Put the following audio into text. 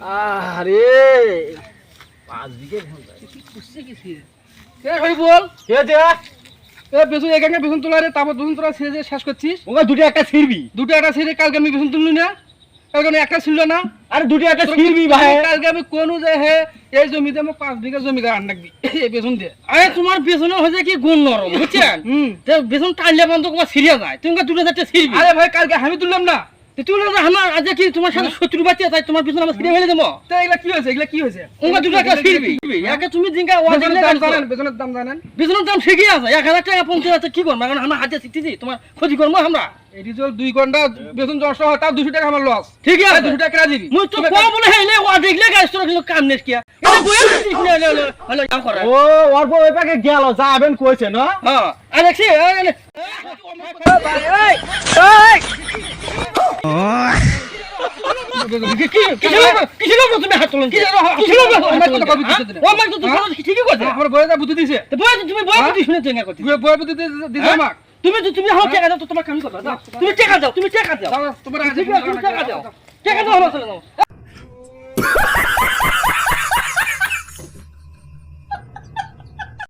আরে 5 বিঘে কুসে গেছে কে ভাই বল কে দে এ বেসন এখানে বেসন তোলা রে তারপর বেসন তোলা ছেড়ে শেষ করছিস ওগা দুটো একটা ছিড়বি দুটো একটা ছেড়ে কালকে আমি বেসন তুললি না কালকে একটা ছিল না আরে দুটো একটা ছিড়বি ভাই কালকে আমি কোন যে হে এই জমিতে আমি 5 বিঘা জমি গান রাখবি এই বেসন দে আরে তোমার বেসনের হয়ে কি গুণ নরম বুঝছেন তো বেসন টানলে বন্ধ তোমার সিরিয়া যায় তুমি দুটো চারটে ছিড়বি আরে ভাই কালকে আমি তুললাম না তুই না আমার আজ কি তোমার সাথে শত্রু বাচ্চা তাই তোমার বেসন আমরা ছিড়ে ফেলে দেবো তো এগুলা কি হয়েছে এগুলা কি হয়েছে ওঙ্গা দুটো একটা ছিড়বি একে তুমি জিঙ্গা ওয়া বেসনের দিলে দাম জানেন বেসনের দাম জানেন বেসনের দাম ঠিকই আছে 1000 টাকা 50 টাকা কি করবো এখন আমরা হাতে শিখতেছি তোমার ক্ষতি করবো আমরা এটি চল 2 ঘন্টা বেতন 100 হয় তাও 200 টাকা আমার লস ঠিক আছে 200 টাকা কেনা দিবি মুই তো কম বলে হেলে ওয়া দেখলে গাছ তোর কিন্তু কাম নেস কিয়া এটা বইয়া দিছিস না হলো কাম করা ও ওর বউ এপাকে গেল যাবেন কইছে না হ্যাঁ আলেক্সি কি লোক তুমি হাত তোলেন কি লোক আমার কথা কবি দিতে দে ও আমার তো তোমার ঠিকই কথা আমার বয়ে দা বুদ্ধি দিছে তো তুমি বয় বুদ্ধি শুনে চেঙ্গা করতে বয়ে বুদ্ধি দিছে আমাক তুমি হাও টাকা দাও তো তোমার কাম করবা তুমি টাকা দাও তোমার টাকা দাও টাকা দাও হলো চলে যাও